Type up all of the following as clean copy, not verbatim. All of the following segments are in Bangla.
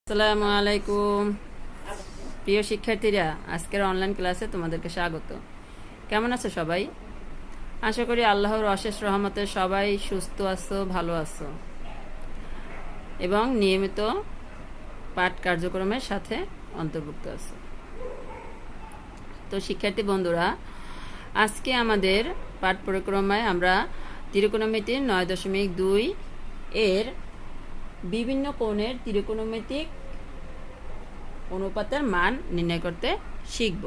আসসালামু আলাইকুম প্রিয় শিক্ষার্থীরা, আজকের অনলাইন ক্লাসে তোমাদেরকে স্বাগত। কেমন আছো সবাই? আশা করি আল্লাহর অশেষ রহমতে সবাই সুস্থ আছো, ভালো আছো এবং নিয়মিত পাঠ কার্যক্রমের সাথে অন্তর্ভুক্ত আছো। তো শিক্ষার্থী বন্ধুরা, আজকে আমাদের পাঠ পরিক্রমায় আমরা ত্রিকোণমিতির 9.2 এর বিভিন্ন কোণের ত্রিকোণমিতিক অনুপাতের মান নির্ণয় করতে শিখব।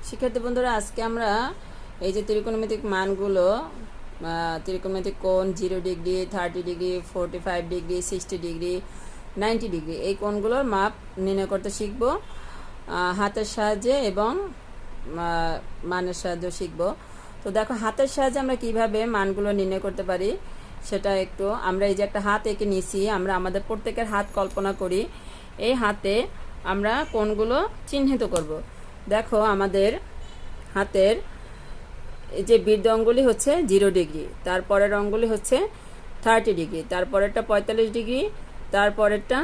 শিক্ষার্থী বন্ধুরা, আজকে আমরা এই যে ত্রিকোণমিতিক মানগুলো, ত্রিকোণমিতিক কোণ 0 degree, 30 degree, 45 degree, 60 degree, 90 degree, এই কোণগুলোর মাপ নির্ণয় করতে শিখব হাতের সাহায্যে এবং মানের সাহায্যে শিখব। তো দেখো, হাতের সাহায্যে আমরা কিভাবে মানগুলো নির্ণয় করতে পারি সেটা একটু, আমরা এই যে একটা হাত এঁকে নিয়েছি, আমরা আমাদের প্রত্যেকের হাত কল্পনা করি। এই হাতে আমরা কোণগুলো চিহ্নিত করব। দেখো, আমাদের হাতের এই যে বৃদ্ধ অঙ্গুলি হচ্ছে 0 ডিগ্রি, তারপরের অঙ্গুলি হচ্ছে 30 ডিগ্রি, তারপরেরটা 45 ডিগ্রি, তারপরেরটা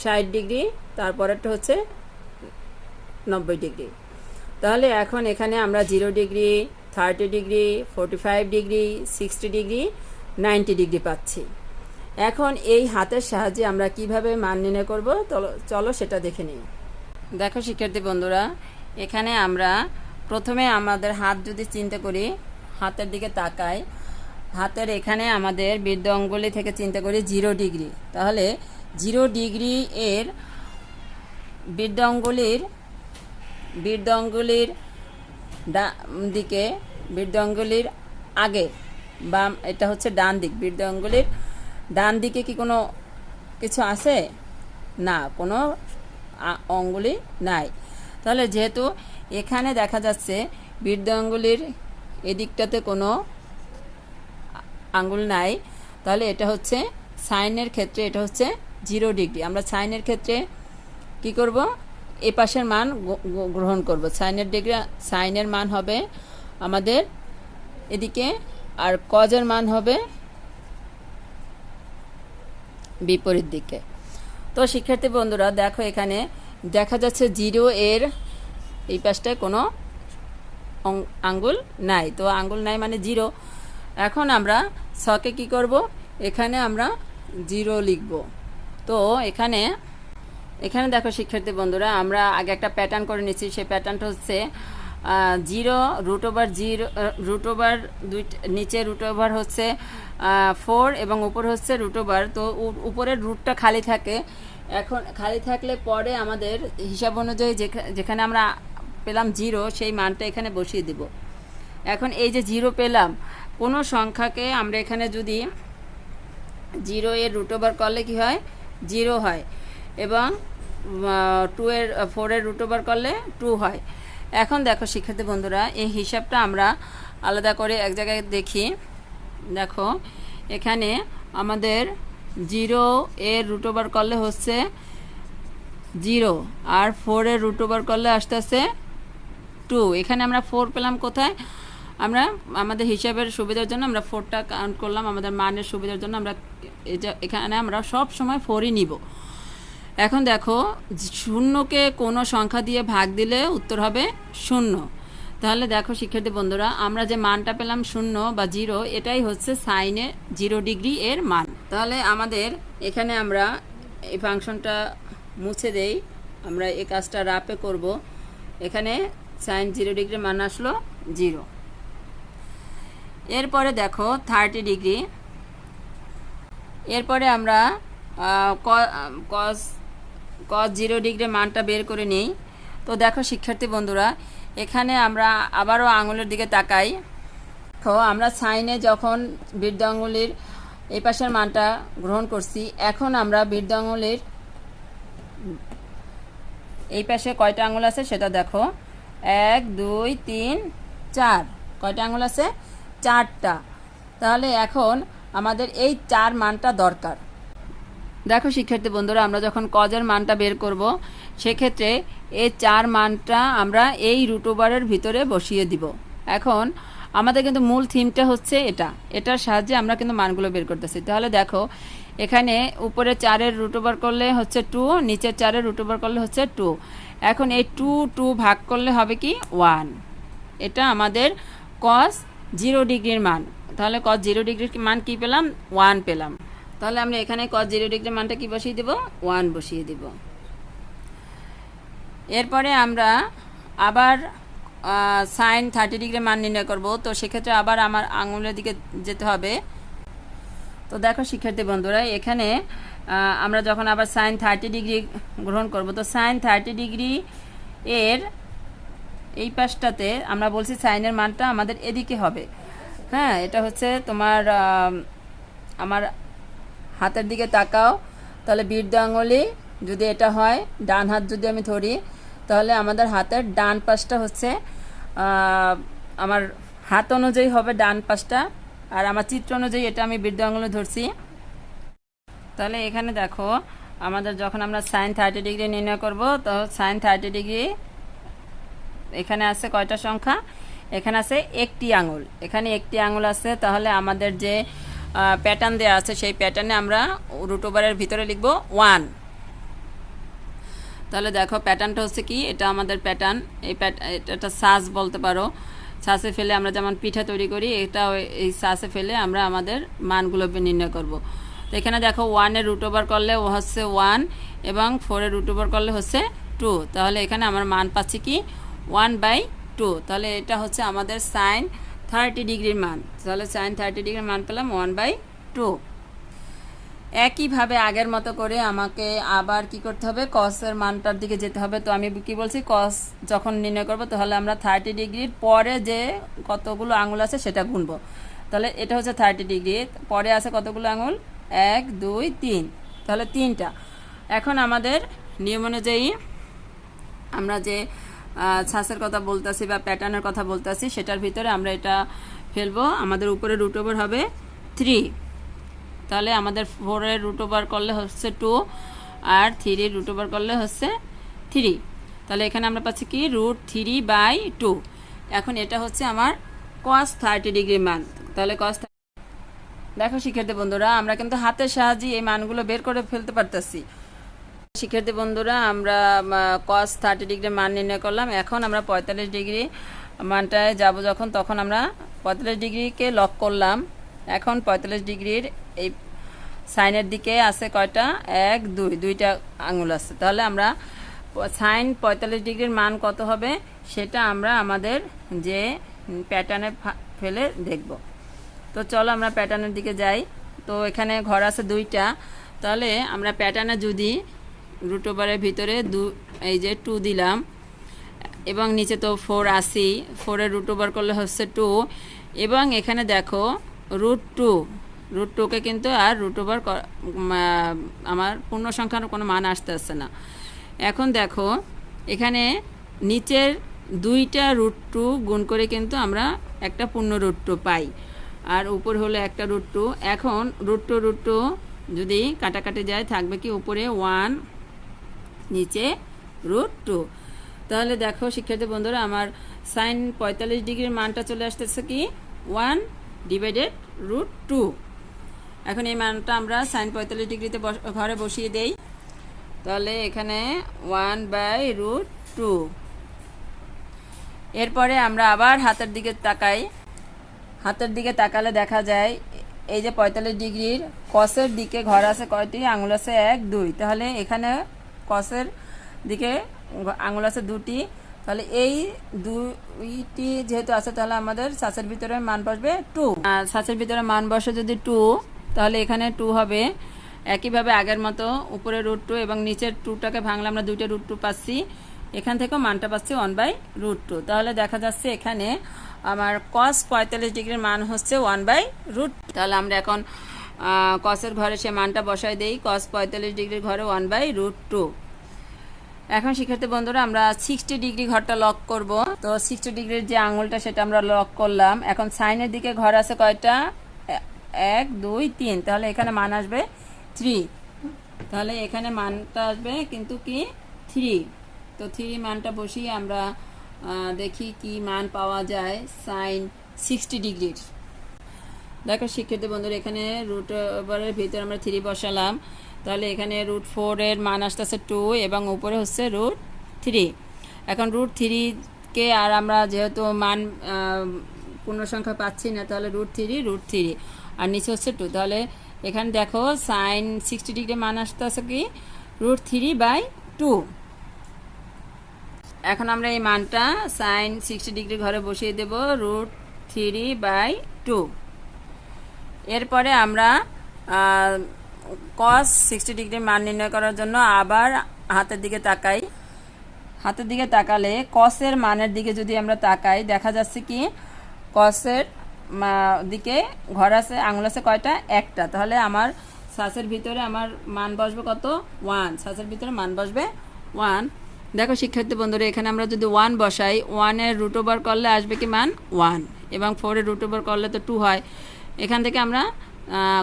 60 ডিগ্রি, তারপরেরটা হচ্ছে 90 ডিগ্রি। তাহলে এখন এখানে আমরা 0 degree, 30 degree, 45 degree, 60 degree, 90 degree পাচ্ছি। এখন এই হাতের সাহায্যে আমরা কিভাবে মান নির্ণয় করব, চলো সেটা দেখে নিই। দেখো শিক্ষার্থী বন্ধুরা, এখানে আমরা প্রথমে আমাদের হাত যদি চিন্তা করি, হাতের দিকে তাকাই, হাতের এখানে আমাদের বৃদ্ধ অঙ্গুলি থেকে চিন্তা করি 0 ডিগ্রি। তাহলে 0 ডিগ্রি এর বৃদ্ধ অঙ্গুলির দিকে, বৃদ্ধ অঙ্গুলির আগে বাম, এটা হচ্ছে ডান দিক। বৃদ্ধ অঙ্গুলির ডান দিকে কি কোনো কিছু আছে? না, কোনো অঙ্গুলি নাই। তাহলে যেহেতু এখানে দেখা যাচ্ছে বৃদ্ধ অঙ্গুলির এদিকটাতে কোনো আঙ্গুল নাই, তাহলে এটা হচ্ছে সাইনের ক্ষেত্রে এটা হচ্ছে 0 ডিগ্রি। আমরা সাইনের ক্ষেত্রে কি করব? এ পাশের মান গ্রহণ করব। সাইনের মান হবে আমাদের এদিকে, আর কজের মান হবে বিপরীত দিকে। তো শিক্ষার্থী বন্ধুরা, দেখো এখানে দেখা যাচ্ছে 0 এর এই পাশটায় কোনো আঙ্গুল নাই, তো আঙ্গুল নাই মানে 0। এখন আমরা ছকে কি করব? এখানে আমরা 0 লিখব। তো এখানে দেখো শিক্ষার্থী বন্ধুরা, আমরা আগে একটা প্যাটার্ন করে নিচ্ছি। সেই প্যাটার্নটা হচ্ছে 0 √0 নিচে √ওভার হচ্ছে 4 এবং উপর হচ্ছে √ওভার। তো উপরের রুটটা খালি থাকে। এখন খালি থাকলে পরে আমাদের হিসাব অনুযায়ী যেখানে আমরা পেলাম 0, সেই মানটা এখানে বসিয়ে দিব। এখন এই যে 0 পেলাম, কোনো সংখ্যাকে আমরা এখানে যদি 0 এর √ওভার করলে কি হয়? 0 হয়, এবং 4 এর √ওভার করলে 2 হয়। এখন দেখো শিক্ষার্থী বন্ধুরা, এই হিসাবটা আমরা আলাদা করে এক জায়গায় দেখি। দেখো এখানে আমাদের 0 এর √ওভার করলে হচ্ছে 0, আর 4 এর √ওভার করলে আসতেছে 2। এখানে আমরা 4 পেলাম কোথায়? আমরা আমাদের হিসাবের সুবিধার জন্য আমরা 4টা কাউন্ট করলাম, আমাদের মানের সুবিধার জন্য আমরা এখানে আমরা সব সময় 4ই নিব। এখন দেখো, 0কে কোনো সংখ্যা দিয়ে ভাগ দিলে উত্তর হবে 0। তাহলে দেখো শিক্ষার্থী বন্ধুরা, আমরা যে মানটা পেলাম 0 বা 0, এটাই হচ্ছে সাইনে 0 ডিগ্রি এর মান। তাহলে আমাদের এখানে আমরা এই ফাংশনটা মুছে দেই, আমরা এই কাজটা রাপে করব। এখানে সাইন 0 ডিগ্রি মান আসলো 0। এরপরে দেখো 30 ডিগ্রি। এরপরে আমরা cos 0 ডিগ্রি মানটা বের করে নিই। তো দেখো শিক্ষার্থী বন্ধুরা, এখানে আমরা আবারও আঙুলের দিকে তাকাই। দেখো, আমরা সাইনে যখন বৃদ্ধ আঙুলির এই পাশের মানটা গ্রহণ করছি, এখন আমরা বৃদ্ধ আঙুলির এই পাশে কয়টা আঙুল আছে সেটা দেখো। 1 2 3 4, কয়টা আঙুল আছে? 4টা। তাহলে এখন আমাদের এই 4 মানটা দরকার। দেখো শিক্ষার্থী বন্ধুরা, আমরা যখন কজের মানটা বের করব, সেক্ষেত্রে এই 4 মানটা আমরা এই √ওভারের ভিতরে বসিয়ে দিব। এখন আমাদের কিন্তু মূল থিমটা হচ্ছে এটার সাহায্যে আমরা কিন্তু মানগুলো বের করতেছি। তাহলে দেখো, এখানে উপরে 4-এর রুট ওভার করলে হচ্ছে 2, নিচের 4-এর রুট ওভার করলে হচ্ছে 2। এখন এই 2 ভাগ করলে হবে কি 1। এটা আমাদের cos 0 ডিগ্রির মান। তাহলে cos 0 ডিগ্রির মান কি পেলাম? 1 পেলাম। তাহলে আমরা এখানে cos 0 ডিগ্রির মানটা কি বসিয়ে দেব? 1 বসিয়ে দেব। এরপরে আমরা আবার sin 30 ডিগ্রির মান নির্ণয় করব। তো সেক্ষেত্রে আবার আমার আঙুলের দিকে যেতে হবে। তো দেখো শিক্ষার্থী বন্ধুরা, এখানে আমরা যখন আবার sin 30 ডিগ্রি গ্রহণ করব, তো sin 30 ডিগ্রি এর এই পাশটাতে আমরা বলছি সাইনের মানটা আমাদের এদিকে হবে। হ্যাঁ, এটা হচ্ছে তোমার আমার হাতের দিকে তাকাও, তাহলে বৃদ্ধ আঙুলি যদি এটা হয়, ডান হাত যদি আমি ধরি, তাহলে আমাদের হাতের ডান পাশটা হচ্ছে আমার হাত অনুযায়ী হবে ডান পাশটা, আর আমার চিত্র অনুযায়ী এটা আমি বৃদ্ধ আঙুলে ধরছি। তাহলে এখানে দেখো আমাদের যখন আমরা sin 30 ডিগ্রি নির্ণয় করব, তো sin 30 ডিগ্রি এখানে আছে কয়টা সংখ্যা? এখানে আছে একটি আঙুল, এখানে একটি আঙুল আছে। তাহলে আমাদের যে প্যাটার্ন দেওয়া আছে সেই প্যাটার্নে আমরা রুট ওভারের ভিতরে লিখব 1। তাহলে দেখো প্যাটার্নটা হচ্ছে কি, এটা আমাদের প্যাটার্ন। এটা সাজ বলতে পারো, সাজে ফেলে আমরা যেমন পিঠা তৈরি করি, এটা এই সাজে ফেলে আমরা আমাদের মানগুলো নির্ণয় করব। তো এখানে দেখো 1-এর রুট ওভার করলে হচ্ছে 1 এবং 4-এর রুট ওভার করলে হচ্ছে 2। তাহলে এখানে আমার মান পাচ্ছি কি 1/2। তাহলে এটা হচ্ছে আমাদের sin 30 ডিগ্রির মান। তাহলে sin 30 ডিগ্রির মান পেলাম 1/2। একইভাবে আগের মতো করে আমাকে আবার কি করতে হবে? কসের মানটার দিকে যেতে হবে। তো আমি কি বলছি, কস যখন নির্ণয় করব তাহলে আমরা 30 ডিগ্রির পরে যে কতগুলো আঙুল আছে সেটা গুনবো। তাহলে এটা হচ্ছে 30 ডিগ্রি, পরে আছে কতগুলো আঙুল? 1 2 3, তাহলে 3টা। এখন আমাদের নিয়ম অনুযায়ী আমরা যে ছাঁচের কথা বলতেছি বা প্যাটার্নের কথা বলতেছি, সেটার ভিতরে আমরা এটা ফেলবো। আমাদের উপরে রুট ওভার হবে 3, তাহলে আমাদের 4-এর রুট ওভার করলে হচ্ছে 2 আর 3-এর রুট ওভার করলে হচ্ছে 3। তাহলে এখানে আমরা পাচ্ছি কি √3/2। এখন এটা হচ্ছে আমার cos 30 ডিগ্রির মান। তাহলে cos, দেখো শিক্ষার্থী বন্ধুরা, আমরা কিন্তু হাতের সাহায্যে এই মানগুলো বের করে ফেলতে পারতেছি। শিক্ষার্থী বন্ধুরা, আমরা cos 30 ডিগ্রির মান নির্ণয় করলাম। এখন আমরা 45 ডিগ্রি মানটায় যাব যখন, তখন আমরা 45 ডিগ্রিকে লক করলাম। এখন 45 ডিগ্রির এই সাইনের দিকে আছে কয়টা? 1 2, 2টা আঙুল আছে। তাহলে আমরা সাইন 45 ডিগ্রির মান কত হবে সেটা আমরা আমাদের যে প্যাটার্নে ফেলে দেখব। তো চলো আমরা প্যাটার্নের দিকে যাই। তো এখানে ঘর আছে 2টা, তাহলে আমরা প্যাটার্নে যদি রুট ওভারের ভিতরে এই যে 2 দিলাম এবং নিচে তো 4 আসি, 4-এর রুট ওভার করলে হচ্ছে 2 এবং এখানে দেখো √2কে কিন্তু আর রুট ওভার আমার পূর্ণ সংখ্যার কোনো মান আসতে না। এখন দেখো এখানে নিচের 2টা √2 গুণ করে কিন্তু আমরা একটা পূর্ণ √2 পাই, আর উপর হলো একটা √2। এখন √2 যদি কাটাকাটি যায় থাকবে কি উপরে 1, নিচে √2। তাহলে দেখো শিক্ষার্থী বন্ধুরা, আমার sin 45 ডিগ্রির মানটা চলে আসতেছে কি 1/√2। এখন এই মানটা আমরা sin 45 ডিগ্রিতে ঘরে বসিয়ে দেই। তাহলে এখানে 1/√2। এরপরে আমরা আবার হাতের দিকে তাকাই। হাতের দিকে তাকালে দেখা যায় এই যে 45 ডিগ্রির কসের দিকে ঘর আছে কয়টি আঙুল? আছে 1 2। তাহলে এখানে কসের দিকে আঙুল আছে 2টি। তাহলে এই 2টি যেহেতু আছে, তাহলে আমাদের সাসের ভিতরে মান বসবে 2। সাসের ভিতরে মান বসে যদি 2, তাহলে এখানে 2 হবে। একইভাবে আগের মতো উপরে √2 এবং নিচের 2টাকে ভাঙলে আমরা 2টা √2 পাচ্ছি। এখান থেকেও মানটা পাচ্ছি 1/√2। তাহলে দেখা যাচ্ছে এখানে আমার cos 45 ডিগ্রির মান হচ্ছে 1/√2। তাহলে আমরা এখন কসের ঘরে সে মানটা বসাই দেই। cos 45 ডিগ্রির ঘরে 1/√2। এখন শিক্ষার্থী বন্ধুরা, আমরা 60 ডিগ্রি ঘরটা লক করব। তো 60 ডিগ্রির যে আঙুলটা সেটা আমরা লক করলাম। এখন সাইনের দিকে ঘর আছে কয়টা? 1 2 3। তাহলে এখানে মান আসবে 3। তাহলে এখানে মানটা আসবে কিন্তু কি 3। তো 3 মানটা বসিয়ে আমরা দেখি কি মান পাওয়া যায় sin 60 ডিগ্রির। দেখো শিক্ষার্থী বন্ধুরা, এখানে রুট ওভারের ভিতরে আমরা 3 বসালাম, তাহলে এখানে √4 এর মান আসতেছে 2 এবং উপরে হচ্ছে √3। এখন √3 আর আমরা যেহেতু মান পূর্ণ সংখ্যা পাচ্ছি না, তাহলে √3 আর নিচে হচ্ছে 2। তাহলে এখানে দেখো sin 60 ডিগ্রি মান আসতেছে কি √3/2। এখন আমরা এই মানটা sin 60 ডিগ্রি ঘরে বসিয়ে দেব √3/2। এরপরে আমরা cos 60 ডিগ্রির মান নির্ণয় করার জন্য আবার হাতের দিকে তাকাই। হাতের দিকে তাকালে কসের মানের দিকে যদি আমরা তাকাই, দেখা যাচ্ছে কি কসের দিকে ঘর আছে, আঙুল আছে কয়টা? একটা। তাহলে আমার সাসের ভিতরে আমার মান বসবে কত? 1। সাসের ভিতরে মান বসবে 1। দেখো শিক্ষার্থী বন্ধুরা, এখানে আমরা যদি 1 বসাই, 1 এর রুট ওভার করলে আসবে কি মান 1, এবং 4 এর রুট ওভার করলে তো 2 হয়। এখান থেকে আমরা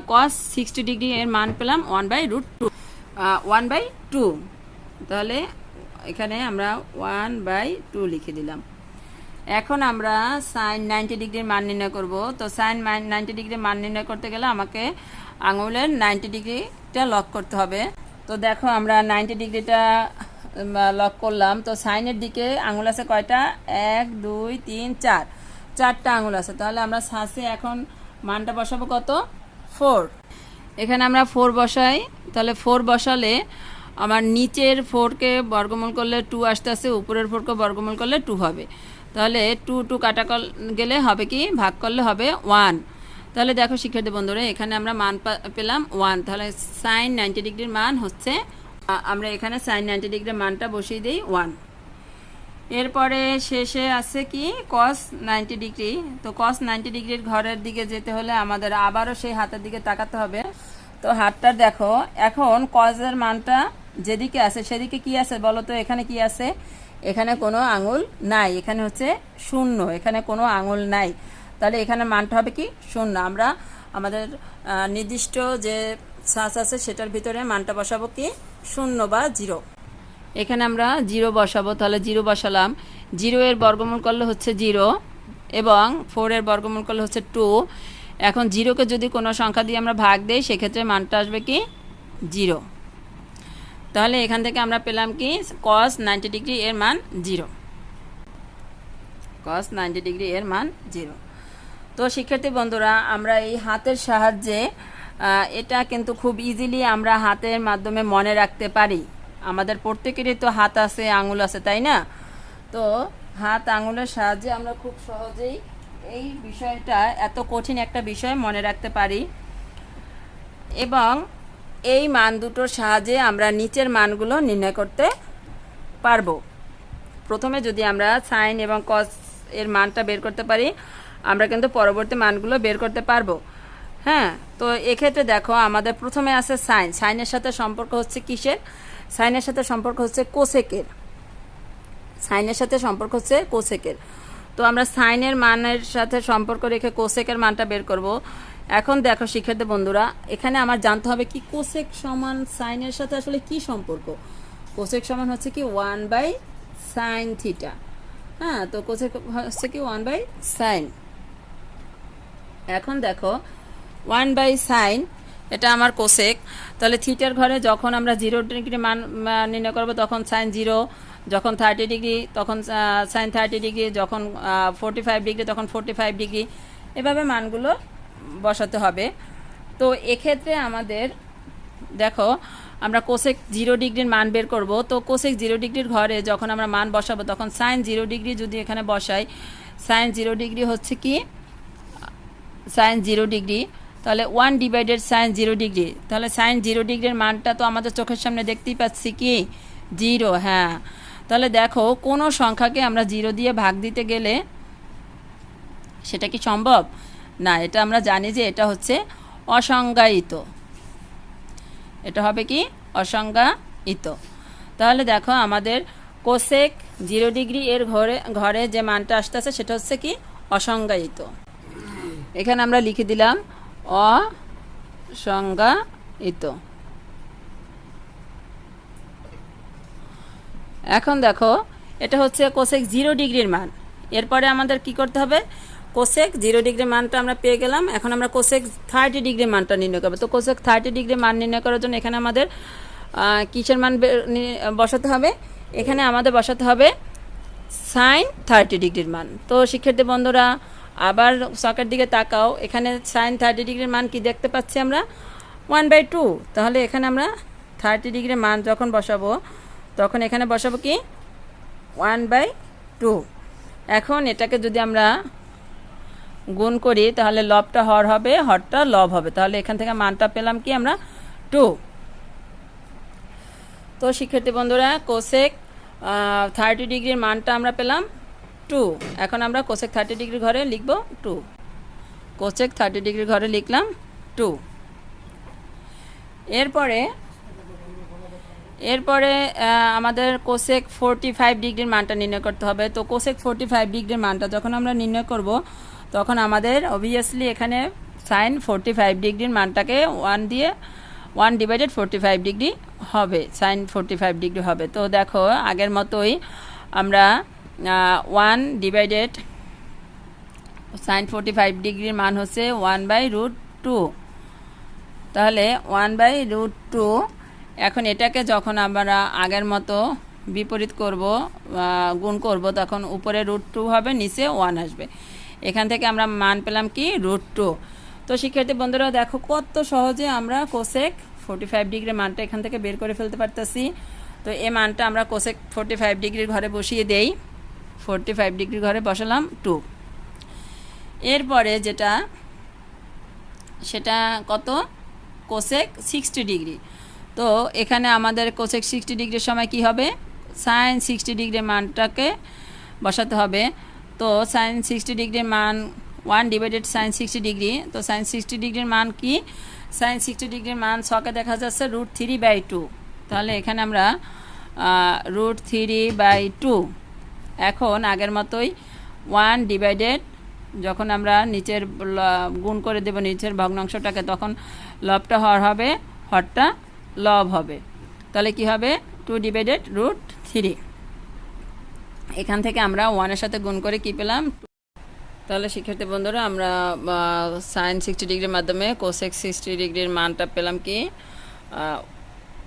cos 60 ডিগ্রি এর মান পেলাম 1/2। তাহলে এখানে আমরা 1/2 লিখে দিলাম। এখন আমরা sin 90 ডিগ্রির মান নির্ণয় করব। তো sin 90 ডিগ্রির মান নির্ণয় করতে গেলে আমাকে আঙুলের 90 ডিগ্রিটা লক করতে হবে। তো দেখো আমরা 90 ডিগ্রিটা লক করলাম। তো সাইনের দিকে আঙুল আছে কয়টা? 1 2 3 4, 4টা আঙুল আছে। তাহলে আমরা সাসে এখন মানটা বসাবো কত? 4। এখানে আমরা 4 বসাই। তাহলে 4 বসালে আমার নিচের 4কে বর্গমূল করলে 2 আসতেছে, উপরের 4কে বর্গমূল করলে 2 হবে। তাহলে 2 কাটা গেলে হবে কি? ভাগ করলে হবে 1। তাহলে দেখো শিক্ষার্থী বন্ধুরা, এখানে আমরা মান পেলাম 1। তাহলে sin 90 ডিগ্রির মান হচ্ছে, আমরা এখানে sin 90 ডিগ্রির মানটা বসিয়ে দিই 1। এরপরে শেষে আছে কি cos 90 ডিগ্রি। তো cos 90 ডিগ্রির ঘরের দিকে যেতে হলে আমাদের আবারও সেই হাতের দিকে তাকাতে হবে। তো হাতটা দেখো, এখন cos এর মানটা যেদিকে আছে সেদিকে কি আছে বলো তো? এখানে কি আছে? এখানে কোনো আঙুল নাই, এখানে হচ্ছে 0, এখানে কোনো আঙুল নাই। তাহলে এখানে মানটা হবে কি? 0। আমরা আমাদের নির্দিষ্ট যে সাস আছে সেটার ভিতরে মানটা বসাবো কি? 0 বা 0। এখানে আমরা 0 বসাবো। তাহলে 0 বসালাম। 0 এর বর্গমূল করলে হচ্ছে 0 এবং 4 এর বর্গমূল করলে হচ্ছে 2। এখন 0কে যদি কোনো সংখ্যা দিয়ে আমরা ভাগ দেই, সেক্ষেত্রে মানটা আসবে কি? 0। তাহলে এখান থেকে আমরা পেলাম কি? cos 90 ডিগ্রি এর মান 0। cos 90 ডিগ্রি এর মান 0। তো শিক্ষার্থী বন্ধুরা, আমরা এই হাতের সাহায্যে এটা কিন্তু খুব ইজিলি আমরা হাতের মাধ্যমে মনে রাখতে পারি। আমাদের প্রত্যেকেরই তো হাত আছে, আঙুল আছে, তাই না? তো হাত আঙুলের সাহায্যে আমরা খুব সহজেই এই বিষয়টা, এত কঠিন একটা বিষয় মনে রাখতে পারি। এবং এই মান দুটোর সাহায্যে আমরা নিচের মানগুলো নির্ণয় করতে পারবো। প্রথমে যদি আমরা সাইন এবং কস এর মানটা বের করতে পারি, আমরা কিন্তু পরবর্তী মানগুলো বের করতে পারবো। হ্যাঁ, তো এক্ষেত্রে দেখো আমাদের প্রথমে আছে সাইন। সাইনের সাথে সম্পর্ক হচ্ছে কিসের? সাইনের সাথে সম্পর্ক হচ্ছে কোসেকের। সাইনের সাথে সম্পর্ক হচ্ছে কোসেকের। তো আমরা সাইনের মানের সাথে সম্পর্ক রেখে কোসেকের মানটা বের করব। এখন দেখো শিক্ষার্থী বন্ধুরা, এখানে আমার জানতে হবে কি কোসেক সমান সাইনের সাথে আসলে কি সম্পর্ক। কোসেক সমান হচ্ছে কি 1/sin থিটা। হ্যাঁ, তো কোসেক হচ্ছে কি 1/sin। এখন দেখো 1/sin, এটা আমার কোসেক। তাহলে থিটার ঘরে যখন আমরা 0 ডিগ্রি মান নির্ণয় করবো তখন সাইন 0, যখন 30 ডিগ্রি তখন সাইন 30 ডিগ্রি, যখন 45 ডিগ্রি তখন 45 ডিগ্রি, এভাবে মানগুলো বসাতে হবে। তো এক্ষেত্রে আমাদের দেখো আমরা কোসেক 0 ডিগ্রির মান বের করব। তো কোসেক 0 ডিগ্রির ঘরে যখন আমরা মান বসাবো তখন সাইন 0 ডিগ্রি যদি এখানে বসাই, সাইন 0 ডিগ্রি হচ্ছে কি সাইন 0 ডিগ্রি। তাহলে 1/sin 0 ডিগ্রি। তাহলে সাইন 0 ডিগ্রির মানটা তো আমাদের চোখের সামনে দেখতেই পাচ্ছি কি 0। হ্যাঁ, তাহলে দেখো কোনো সংখ্যাকে আমরা 0 দিয়ে ভাগ দিতে গেলে সেটা কি সম্ভব? না, এটা আমরা জানি যে এটা হচ্ছে অসংজ্ঞায়িত। এটা হবে কি অসংজ্ঞায়িত। তাহলে দেখো আমাদের কোসেক 0 ডিগ্রি এর ঘরে যে মানটা আসতেছে সেটা হচ্ছে কি অসংজ্ঞায়িত। এখানে আমরা লিখে দিলাম অসংজ্ঞায়িত। এখন দেখো এটা হচ্ছে কোসেক 0 ডিগ্রির মান। এরপরে আমাদের কি করতে হবে? কোসেক 0 ডিগ্রি মানটা আমরা পেয়ে গেলাম। এখন আমরা কোসেক 30 ডিগ্রি মানটা নির্ণয় করবো। তো কোসেক 30 ডিগ্রি মান নির্ণয় করার জন্য এখানে আমাদের কিসের মান বসাতে হবে? এখানে আমাদের বসাতে হবে সাইন 30 ডিগ্রির মান। তো শিক্ষার্থী বন্ধুরা আবার ছকের দিকে তাকাও, এখানে সাইন 30 ডিগ্রির মান কি দেখতে পাচ্ছি আমরা? 1/2। তাহলে এখানে আমরা 30 ডিগ্রির মান যখন বসাবো তখন এখানে বসাবো কি 1/2। এখন এটাকে যদি আমরা গুণ করি তাহলে লবটা হর হবে, হরটা লব হবে। তাহলে এখান থেকে মানটা পেলাম কি আমরা 2। তো শিক্ষার্থী বন্ধুরা কোসেক 30 ডিগ্রির মানটা আমরা পেলাম 2। এখন আমরা কোসেক 30 ডিগ্রির ঘরে লিখব 2। কোসেক 30 ডিগ্রির ঘরে লিখলাম 2। এরপরে আমাদের কোসেক 45 ডিগ্রির মানটা নির্ণয় করতে হবে। তো কোসেক 45 ডিগ্রির মানটা যখন আমরা নির্ণয় করব তখন আমাদের অবভিয়াসলি এখানে সাইন 45 ডিগ্রির মানটাকে 1/45 ডিগ্রি হবে, সাইন 45 ডিগ্রি হবে। তো দেখো আগের মতোই আমরা 1 সাইন 45 ডিগ্রির মান হচ্ছে 1/√2। তাহলে 1/√2। এখন এটাকে যখন আমরা আগের মতো বিপরীত করব, গুণ করব, তখন উপরে √2 হবে, নিচে 1 আসবে। এখান থেকে আমরা মান পেলাম কি √2। তো শিক্ষার্থী বন্ধুরা দেখো কত সহজে আমরা কোসেক 45 ডিগ্রির মানটা এখান থেকে বের করে ফেলতে পারতেছি। তো এই মানটা আমরা কোসেক 45 ডিগ্রির ঘরে বসিয়ে দেই। 45 ডিগ্রির ঘরে বসালাম 2। এরপরে যেটা সেটা কত? Cosec 60 degree. তো এখানে আমাদের কোসেক 60 ডিগ্রির সময় কি হবে? সাইন 60 ডিগ্রির মানটাকে বসাতে হবে। তো সাইন 60 ডিগ্রির মান 1/sin 60 ডিগ্রি। তো সাইন 60 ডিগ্রির মান কি? সাইন 60 ডিগ্রির মান ছকে দেখা যাচ্ছে √3/2। তাহলে এখানে আমরা √3/2। এখন আগের মতোই 1 যখন আমরা নিচের গুণ করে দেব নিচের ভগ্নাংশটাকে, তখন লবটা হর হবে, হরটা লব হবে। তাহলে কি হবে? 2/√3। এখান থেকে আমরা 1-এর সাথে গুণ করে কি পেলাম? তাহলে শিক্ষার্থী বন্ধুরা আমরা সাইন 60 ডিগ্রির মাধ্যমে কোসেক 60 ডিগ্রির মানটা পেলাম কি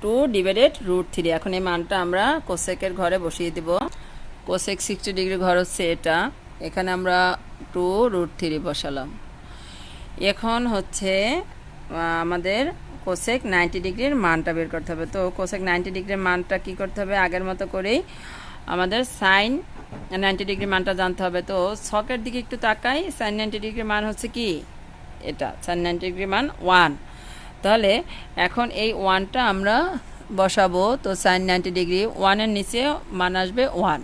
2/√3। এখন এই মানটা আমরা কোসেকের ঘরে বসিয়ে দেব। কোসেক 60 ডিগ্রির ঘর হচ্ছে এটা, এখানে আমরা 2√3 বসালাম। এখন হচ্ছে আমাদের কোসেক 90 ডিগ্রির মানটা বের করতে হবে। তো কোসেক 90 ডিগ্রির মানটা কি করতে হবে? আগের মতো করেই আমাদের সাইন 90 ডিগ্রি মানটা জানতে হবে। তো ছকের দিকে একটু তাকাই, সাইন 90 ডিগ্রির মান হচ্ছে কি এটা, সাইন 90 ডিগ্রির মান 1। তাহলে এখন এই 1টা আমরা বসাবো। তো সাইন 90 ডিগ্রি 1-এর নিচে মান আসবে 1।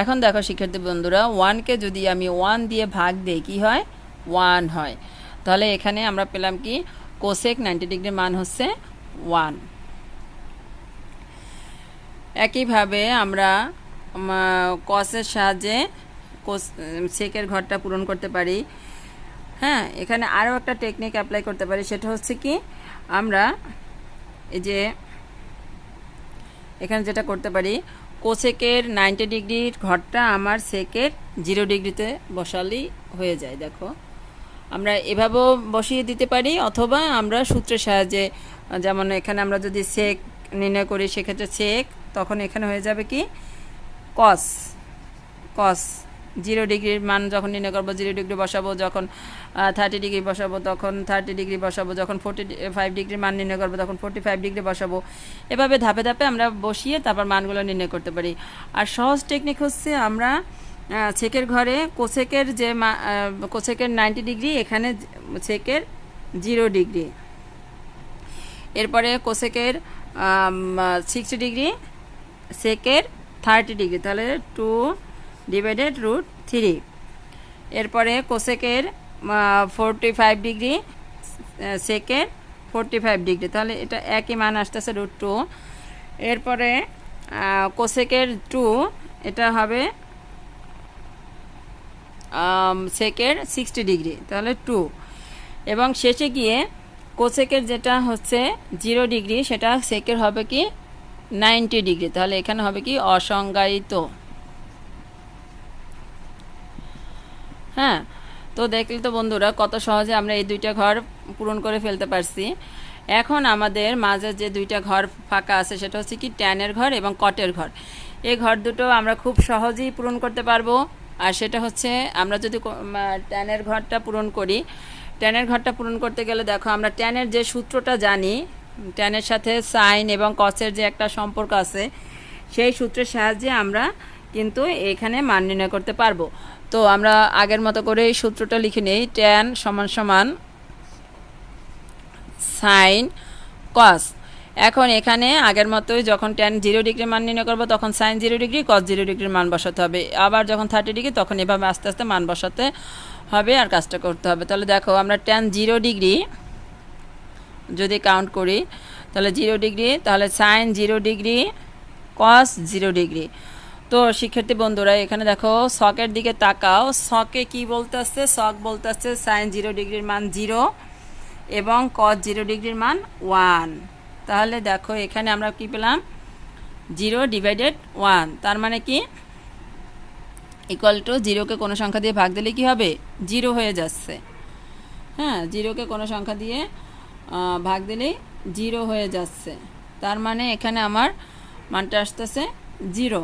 এখন দেখো শিক্ষার্থী বন্ধুরা 1কে যদি আমি 1 দিয়ে ভাগ দেই কি হয়? 1 হয়। তাহলে এখানে আমরা পেলাম কি কোসেক 90 ডিগ্রির মান হচ্ছে 1। একইভাবে আমরা কসের সাহায্যে সেকের ঘরটা পূরণ করতে পারি। হ্যাঁ, এখানে আরও একটা টেকনিক অ্যাপ্লাই করতে পারি। সেটা হচ্ছে কি আমরা এই যে এখানে যেটা করতে পারি, কোসেকের 90 ডিগ্রির ঘরটা আমার সেকের 0 ডিগ্রিতে বসালেই হয়ে যায়। দেখো আমরা এভাবেও বসিয়ে দিতে পারি, অথবা আমরা সূত্রের সাহায্যে, যেমন এখানে আমরা যদি সেক নির্ণয় করি সেক্ষেত্রে সেক, তখন এখানে হয়ে যাবে কি কস 0 ডিগ্রির মান যখন নির্ণয় করবো 0 ডিগ্রি বসাবো, যখন 30 ডিগ্রি বসাবো তখন 30 ডিগ্রি বসাবো, যখন 45 ডিগ্রির মান নির্ণয় করবো তখন 45 ডিগ্রি বসাবো। এভাবে ধাপে ধাপে আমরা বসিয়ে তারপর মানগুলো নির্ণয় করতে পারি। আর সহজ টেকনিক হচ্ছে আমরা সেকের ঘরে কোসেকের যে কোসেকের 90 ডিগ্রি, এখানে সেকের 0 ডিগ্রি, এরপরে কোসেকের 60 ডিগ্রি, সেকের 30 ডিগ্রি, তাহলে 2/√3। এরপরে কোসেকের 45 ডিগ্রি, সেকের 45 ডিগ্রি, তাহলে এটা একই মান আসতেছে √2। এরপরে কোসেকের 2, এটা হবে সেকের 60 ডিগ্রি, তাহলে 2। এবং শেষে গিয়ে কোসেকের যেটা হচ্ছে 0 ডিগ্রি, সেটা সেকের হবে কি 90 ডিগ্রি, তাহলে এখানে হবে কি অসংজ্ঞায়িত। হ্যাঁ, তো দেখলে তো বন্ধুরা কত সহজে আমরা এই দুইটা ঘর পূরণ করে ফেলতে পারছি। এখন আমাদের মাঝে যে দুইটা ঘর ফাঁকা আছে সেটা হচ্ছে কি ট্যানের ঘর এবং কটের ঘর। এই ঘর দুটো আমরা খুব সহজেই পূরণ করতে পারবো। আর সেটা হচ্ছে আমরা যদি ট্যানের ঘরটা পূরণ করি, ট্যানের ঘরটা পূরণ করতে গেলে দেখো আমরা ট্যানের যে সূত্রটা জানি, ট্যানের সাথে সাইন এবং কসের যে একটা সম্পর্ক আছে, সেই সূত্রের সাহায্যে আমরা কিন্তু এখানে মান নির্ণয় করতে পারবো। তো আমরা আগের মতো করে এই সূত্রটা লিখে নেই, ট্যান সমান সমান সাইন কস। এখন এখানে আগের মতোই যখন ট্যান 0 ডিগ্রি মান নির্ণয় করবো তখন সাইন 0 ডিগ্রি কস 0 ডিগ্রির মান বসাতে হবে। আবার যখন 30 ডিগ্রি তখন এভাবে আস্তে আস্তে মান বসাতে হবে আর কাজটা করতে হবে। তাহলে দেখো আমরা ট্যান 0 ডিগ্রি যদি কাউন্ট করি তাহলে 0 ডিগ্রি, তাহলে সাইন 0 ডিগ্রি কস 0 ডিগ্রি। তো শিক্ষার্থী বন্ধুরা এখানে দেখো শকের দিকে তাকাও, শকে কি বলতে আসছে, শক বলতে আসছে সাইন 0 ডিগ্রির মান 0 এবং কস 0 ডিগ্রির মান 1। তাহলে দেখো এখানে আমরা কি পেলাম 0/1, তার মানে কি ইকুয়াল টু 0কে কোনো সংখ্যা দিয়ে ভাগ দিলে কি হবে 0 হয়ে যাচ্ছে। হ্যাঁ, 0কে কোনো সংখ্যা দিয়ে ভাগ দিলেই 0 হয়ে যাচ্ছে, তার মানে এখানে আমার মানটা আসতেছে 0।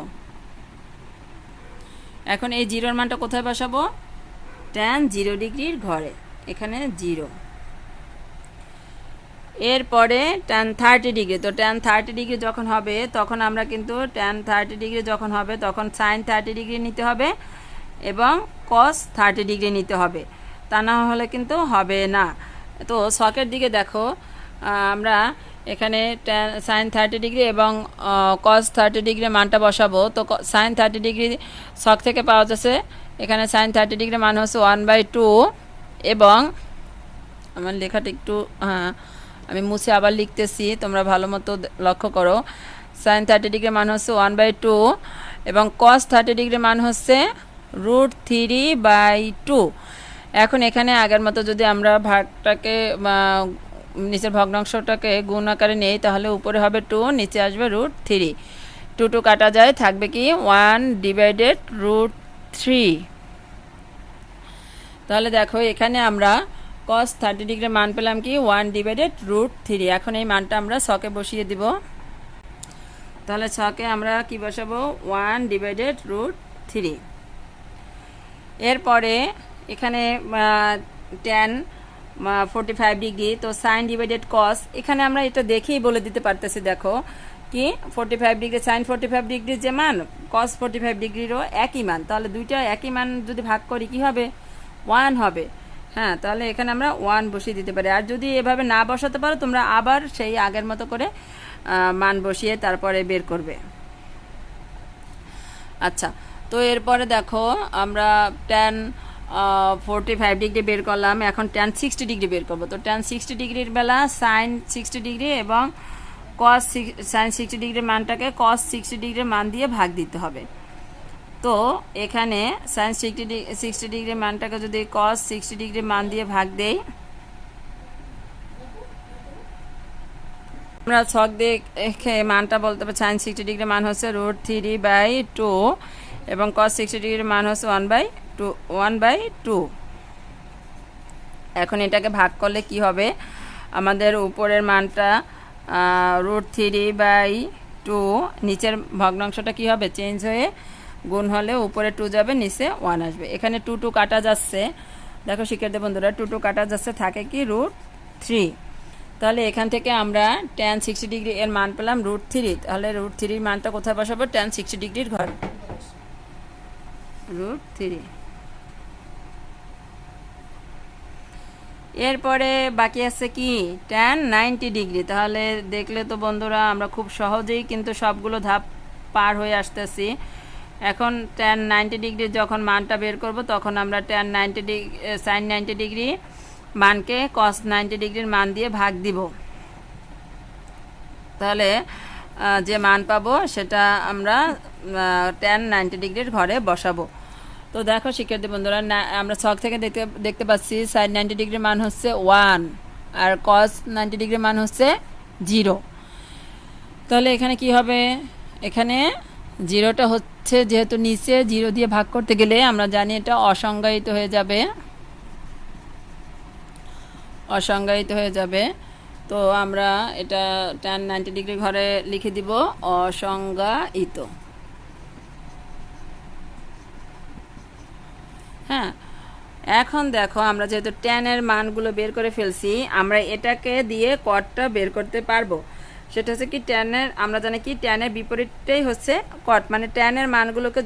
এখন এই 0-র মানটা কোথায় বসাবো, ট্যান 0 ডিগ্রির ঘরে, এখানে 0। এরপরে ট্যান 30 ডিগ্রি, তো ট্যান 30 ডিগ্রি যখন হবে তখন আমরা কিন্তু ট্যান 30 ডিগ্রি যখন হবে তখন সাইন 30 ডিগ্রি নিতে হবে এবং কস 30 ডিগ্রি নিতে হবে, তা না হলে কিন্তু হবে না। তো শকের দিকে দেখো আমরা এখানে সাইন 30 ডিগ্রি এবং কস 30 ডিগ্রি মানটা বসাবো। তো সাইন 30 ডিগ্রি শক থেকে পাওয়া যাচ্ছে, এখানে সাইন 30 ডিগ্রি মান হচ্ছে 1/2 এবং আমার লেখাটা একটু আমি মুছে আবার লিখতেছি, তোমরা ভালো মতো লক্ষ্য করো। সাইন 30 ডিগ্রি মান হচ্ছে 1/2 এবং কস 30 ডিগ্রি মান হচ্ছে √3/2। এখন এখানে আগের মতো যদি আমরা ভাগটাকে নিচের ভগ্নাংশটাকে গুণ আকারে নেই তাহলে উপরে হবে 2, নিচে আসবে √3। 2 কাটা যায়, থাকবে কি 1/√3। তাহলে দেখো এখানে আমরা cos 30 ডিগ্রি মান পেলাম কি 1/√3। এখন এই মানটা আমরা ছকে বসিয়ে দিব। তাহলে ছকে আমরা কি বসাবো 1/√3। এরপরে এখানে ট্যান 45 ডিগ্রি, তো সাইন ডিভাইডেড কস, এখানে আমরা এটা দেখেই বলে দিতে পারতেছি। দেখো কি 45 ডিগ্রি সাইন 45 ডিগ্রির যে মান কস 45 ডিগ্রিরও একই মান, তাহলে দুইটা একই মান যদি ভাগ করি কি হবে 1 হবে। হ্যাঁ, তাহলে এখানে আমরা 1 বসিয়ে দিতে পারি। আর যদি এভাবে না বসাতে পারো তোমরা আবার সেই আগের মতো করে মান বসিয়ে তারপরে বের করবে। আচ্ছা, তো এরপরে দেখো আমরা ট্যান 45 ডিগ্রি বের করলাম, এখন ট্যান 60 ডিগ্রি বের করবো। তো ট্যান 60 ডিগ্রির বেলা সাইন 60 ডিগ্রি এবং কস সাইন 60 ডিগ্রির মানটাকে কস 60 ডিগ্রির মান দিয়ে ভাগ দিতে হবে। তো এখানে সাইন 60 ডিগ্রির মানটাকে যদি কস 60 ডিগ্রির মান দিয়ে ভাগ দেই, আমরা ছক দেখে মানটা বলতে পারি সাইন 60 ডিগ্রির মান হচ্ছে √3/2 এবং কস 60 ডিগ্রির মান হচ্ছে 1/2। এখন এটাকে ভাগ করলে কি হবে, আমাদের উপরের মানটা √3/2, নিচের ভগ্নাংশটা কি হবে চেঞ্জ হয়ে গুণ হলে উপরে 2 যাবে, নিচে 1 আসবে। এখানে 2 কাটা যাচ্ছে, দেখো শিক্ষার্থী বন্ধুরা 2 কাটা যাচ্ছে, থাকে কি √3। তাহলে এখান থেকে আমরা ট্যান 60 ডিগ্রি এর মান পেলাম √3। তাহলে √3 মানটা কোথায় বসাবো, ট্যান 60 ডিগ্রির ঘর, √3। এরপরে বাকি আছে কি ট্যান 90 ডিগ্রি। তাহলে দেখলে তো বন্ধুরা আমরা খুব সহজেই কিন্তু সবগুলো ধাপ পার হয়ে আসতেছি। এখন ট্যান 90 ডিগ্রি যখন মানটা বের করব তখন আমরা ট্যান 90 ডিগ্রি সাইন 90 ডিগ্রি মানকে কস 90 ডিগ্রির মান দিয়ে ভাগ দিব। তাহলে যে মান পাবো সেটা আমরা ট্যান 90 ডিগ্রির ঘরে বসাবো। তো দেখো শিক্ষার্থী বন্ধুরা আমরা ছক থেকে দেখতে পাচ্ছি সাইন 90 ডিগ্রির মান হচ্ছে 1 আর কস 90 ডিগ্রির মান হচ্ছে 0। তাহলে এখানে কি হবে, এখানে 0টা হচ্ছে যেহেতু নিচে 0 দিয়ে ভাগ করতে গেলে আমরা জানি এটা অসংজ্ঞায়িত হয়ে যাবে, অসংজ্ঞায়িত হয়ে যাবে। তো আমরা এটা tan 90 ডিগ্রি ঘরে লিখে দিব অসংজ্ঞায়িত। হ্যাঁ, এখন দেখো আমরা যেহেতু ট্যানের মানগুলো বের করে ফেলছি, আমরা এটাকে দিয়ে কটটা বের করতে পারবো। সেটা হচ্ছে কি ট্যানের, আমরা জানি কি ট্যানের বিপরীতটাই হচ্ছে কট, মানে ট্যানের মানগুলোকে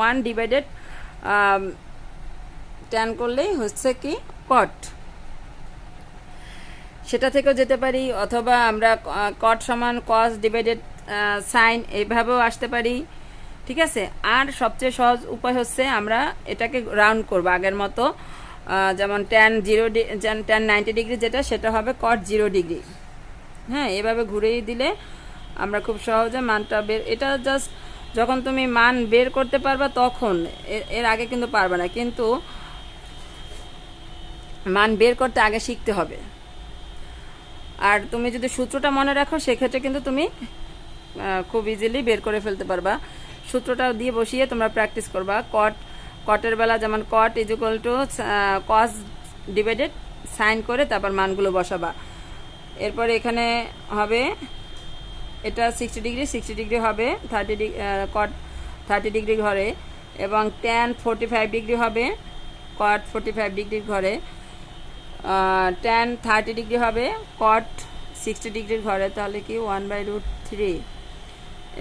1 ডিভাইডেড ট্যান করলেই হচ্ছে কি কট। সেটা থেকেও যেতে পারি, অথবা আমরা কট সমান কস ডিভাইডেড সাইন এইভাবেও আসতে পারি। ঠিক আছে, আর সবচেয়ে সহজ উপায় হচ্ছে আমরা এটাকে রাউন্ড করব আগের মতো, যেমন tan 90 ডিগ্রি যেটা, সেটা হবে কট 0 ডিগ্রি। হ্যাঁ, এভাবে ঘুরিয়ে দিলে আমরা খুব সহজে মানটা এটা জাস্ট যখন তুমি মান বের করতে পারবা তখন, এর আগে কিন্তু পারবে না। কিন্তু মান বের করতে আগে শিখতে হবে। আর তুমি যদি সূত্রটা মনে রাখো সেক্ষেত্রে কিন্তু তুমি খুব ইজিলি বের করে ফেলতে পারবা। সূত্রটা দিয়ে বসিয়ে তোমরা প্র্যাকটিস করবা। কটের বেলা যেমন cot is equal to cos divided sine করে তারপর মানগুলো বসাবা। এরপরে এখানে হবে এটা 60 ডিগ্রি হবে কট 30 ডিগ্রি ঘরে, এবং tan 45 ডিগ্রি হবে কট 45 ডিগ্রির ঘরে, tan 30 ডিগ্রি হবে কট 60 ডিগ্রির ঘরে, তাহলে কি 1/√3,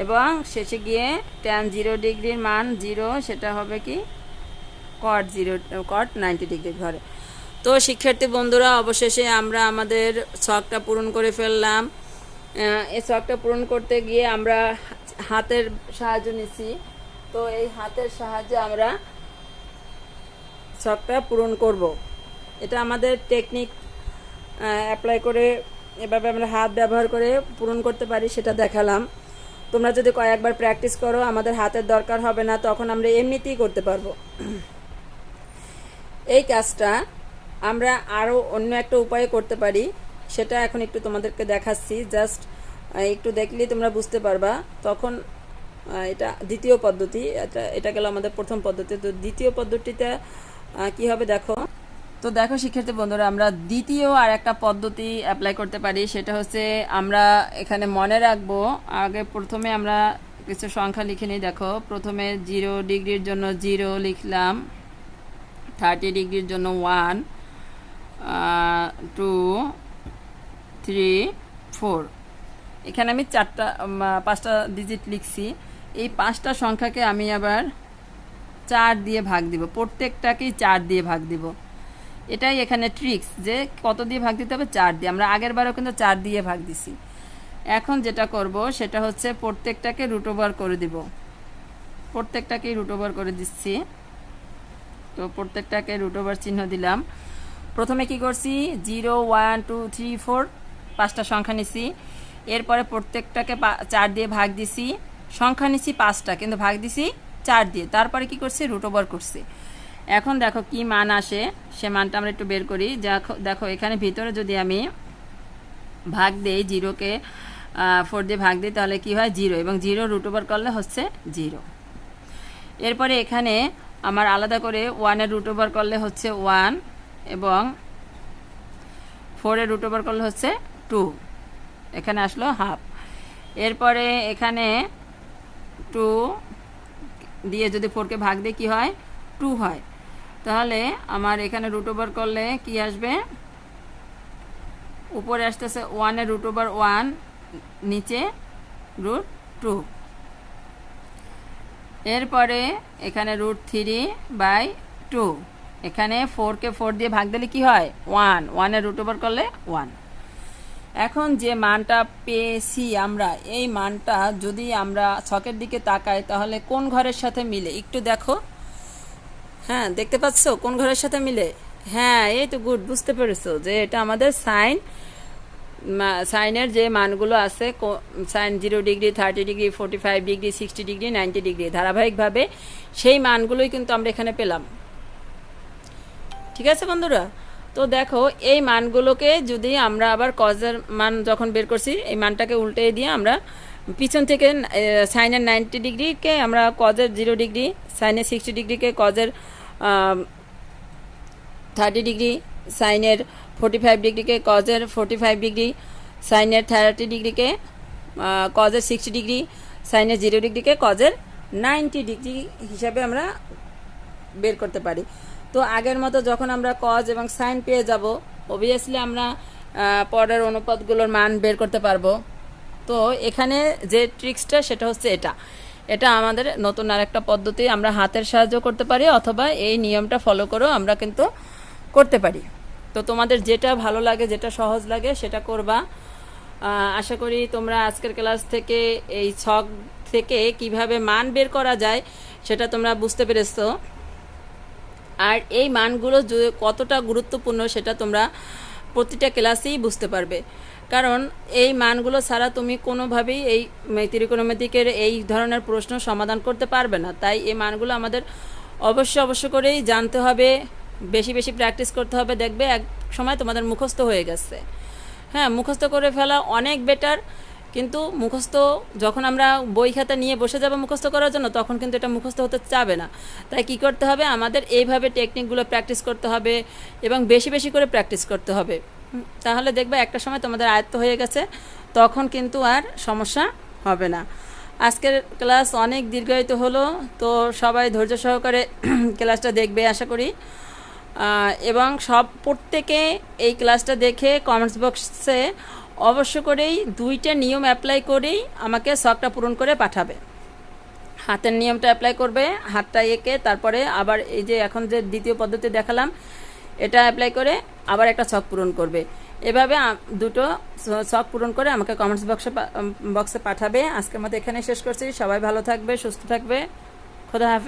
এবং শেষে গিয়ে tan 0 ডিগ্রির মান 0, সেটা হবে কি কট 90 ডিগ্রির ঘরে। তো শিক্ষার্থী বন্ধুরা, অবশেষে আমরা আমাদের ছকটা পূরণ করে ফেললাম। এই ছকটা পূরণ করতে গিয়ে আমরা হাতের সাহায্য নিছি। তো এই হাতের সাহায্যে আমরা ছকটা পূরণ করব। এটা আমাদের টেকনিক অ্যাপ্লাই করে এভাবে আমরা হাত ব্যবহার করে পূরণ করতে পারি, সেটা দেখালাম। তোমরা যদি কয়েকবার প্র্যাকটিস করো, আমাদের হাতের দরকার হবে না, তখন আমরা এমনিতেই করতে পারবো। এই কাজটা আমরা আরও অন্য একটা উপায়ে করতে পারি, সেটা এখন একটু তোমাদেরকে দেখাচ্ছি। জাস্ট একটু দেখলেই তোমরা বুঝতে পারবা। তখন এটা দ্বিতীয় পদ্ধতি, এটা গেল আমাদের প্রথম পদ্ধতি। তো দ্বিতীয় পদ্ধতিটা কি হবে দেখো। তো দেখো শিক্ষার্থী বন্ধুরা, আমরা দ্বিতীয় আর একটা পদ্ধতি অ্যাপ্লাই করতে পারি। সেটা হচ্ছে আমরা এখানে মনে রাখবো, আগে প্রথমে আমরা কিছু সংখ্যা লিখে নিই। দেখো, প্রথমে 0 ডিগ্রির জন্য 0 লিখলাম, 30 ডিগ্রির জন্য 1, 2, 3, 4। এখানে আমি 5টা ডিজিট লিখছি। এই 5টা সংখ্যাকে আমি আবার 4 দিয়ে ভাগ দিব, প্রত্যেকটাকেই 4 দিয়ে ভাগ দিব। এটাই এখানে ট্রিক্স, যে কত দিয়ে ভাগ দিতে হবে, 4 দিয়ে। আমরা আগের বারও কিন্তু 4 দিয়ে ভাগ দিছি। এখন যেটা করব সেটা হচ্ছে প্রত্যেকটাকে √ওভার করে দিব। প্রত্যেকটাকেই √ওভার করে দিচ্ছি। তো প্রত্যেকটাকে √ওভার চিহ্ন দিলাম। প্রথমে কি করছি, 0, 1, 2, 3, 4 5টা সংখ্যা নিছি। এরপরে প্রত্যেকটাকে 4 দিয়ে ভাগ দিছি। সংখ্যা নিছি 5টা, কিন্তু ভাগ দিছি 4 দিয়ে। তারপরে কি করছি, √ওভার করছি। এখন দেখো কি মান আসে, সে মানটা আমরা একটু বের করি। দেখো এখানে ভিতরে যদি আমি ভাগ দেই, 0কে 4 দিয়ে ভাগ দিই, তাহলে কি হয় 0, এবং 0 √ওভার করলে হচ্ছে 0। এরপরে এখানে আমার আলাদা করে 1-এর √ওভার করলে হচ্ছে 1, এবং 4-এর √ওভার করলে হচ্ছে 2, এখানে আসলো হাফ। এরপরে এখানে 2 দিয়ে যদি 4কে ভাগ দিই কি হয়, 2 হয়। তাহলে আমার এখানে √ওভার করলে কি আসবে, উপরে আসতেছে 1-এর √ওভার 1, নিচে √2। এরপরে এখানে √3/2। এখানে 4কে 4 দিয়ে ভাগ দিলে কি হয়, 1-এর √ওভার করলে 1। এখন যে মানটা পেয়েছি আমরা, এই মানটা যদি আমরা ছকের দিকে তাকাই তাহলে কোন ঘরের সাথে মিলে একটু দেখো। হ্যাঁ, দেখতে পাচ্ছ কোন ঘরের সাথে মিলে? হ্যাঁ, এই তো গুড, বুঝতে পেরেছো যে এটা আমাদের সাইনের যে মানগুলো আছে, sine 0 degree, 30 degree, 45 degree, 60 degree, 90 degree, ধারাবাহিকভাবে সেই মানগুলোই কিন্তু আমরা এখানে পেলাম। ঠিক আছে বন্ধুরা? তো দেখো, এই মানগুলোকে যদি আমরা আবার কজের মান যখন বের করছি, এই মানটাকে উল্টে দিয়ে আমরা পিছন থেকে সাইনের 90 ডিগ্রিকে আমরা কজের 0 ডিগ্রি, সাইনের 60 ডিগ্রিকে কজের 30 ডিগ্রি, সাইনের 45 ডিগ্রিকে কজের 45 ডিগ্রি, সাইনের 30 ডিগ্রিকে কজের 60 ডিগ্রি, সাইনের 0 ডিগ্রিকে কজের 90 ডিগ্রি হিসাবে আমরা বের করতে পারি। তো আগের মতো যখন আমরা কজ এবং সাইন পেয়ে যাব, অবভিয়াসলি আমরা পরের অনুপাতগুলোর মান বের করতে পারবো। তো এখানে যে ট্রিক্সটা সেটা হচ্ছে এটা আমাদের নতুন আরেকটা পদ্ধতি, আমরা হাতের সাহায্য করতে পারি অথবা এই নিয়মটা ফলো করেও আমরা কিন্তু করতে পারি। তো তোমাদের যেটা ভালো লাগে, যেটা সহজ লাগে সেটা করবা। আশা করি তোমরা আজকের ক্লাস থেকে এই ছক থেকে কিভাবে মান বের করা যায় সেটা তোমরা বুঝতে পেরেছো। আর এই মানগুলো কতটা গুরুত্বপূর্ণ সেটা তোমরা প্রতিটা ক্লাসেই বুঝতে পারবে, কারণ এই মানগুলো ছাড়া তুমি কোনোভাবেই এই ত্রিকোণমিতিকের এই ধরনের প্রশ্ন সমাধান করতে পারবে না। তাই এই মানগুলো আমাদের অবশ্য করেই জানতে হবে, বেশি বেশি প্র্যাকটিস করতে হবে। দেখবে এক সময় তোমাদের মুখস্থ হয়ে গেছে। হ্যাঁ, মুখস্থ করে ফেলা অনেক বেটার, কিন্তু মুখস্থ যখন আমরা বই খাতা নিয়ে বসে যাব মুখস্থ করার জন্য, তখন কিন্তু এটা মুখস্থ হতে চাবে না। তাই কি করতে হবে, আমাদের এইভাবে টেকনিকগুলো প্র্যাকটিস করতে হবে এবং বেশি বেশি করে প্র্যাকটিস করতে হবে। তাহলে দেখবে একটা সময় তোমাদের আয়ত্ত হয়ে গেছে, তখন কিন্তু আর সমস্যা হবে না। আজকের ক্লাস অনেক দীর্ঘায়িত হলো, তো সবাই ধৈর্য সহকারে ক্লাসটা দেখবে আশা করি। এবং প্রত্যেকে এই ক্লাসটা দেখে কমেন্টস বক্সে অবশ্য করেই 2টা নিয়ম অ্যাপ্লাই করেই আমাকে ছকটা পূরণ করে পাঠাবে। হাতের নিয়মটা অ্যাপ্লাই করবে, হাতটা এঁকে তারপরে আবার এই যে এখন যে দ্বিতীয় পদ্ধতি দেখালাম এটা অ্যাপ্লাই করে আবার একটা ছক পূরণ করবে। এভাবে দুটো ছক পূরণ করে আমাকে কমেন্টস বক্সে পাঠাবে। আজকের মতো এখানে শেষ করছি। সবাই ভালো থাকবে, সুস্থ থাকবে। খোদা হাফেজ।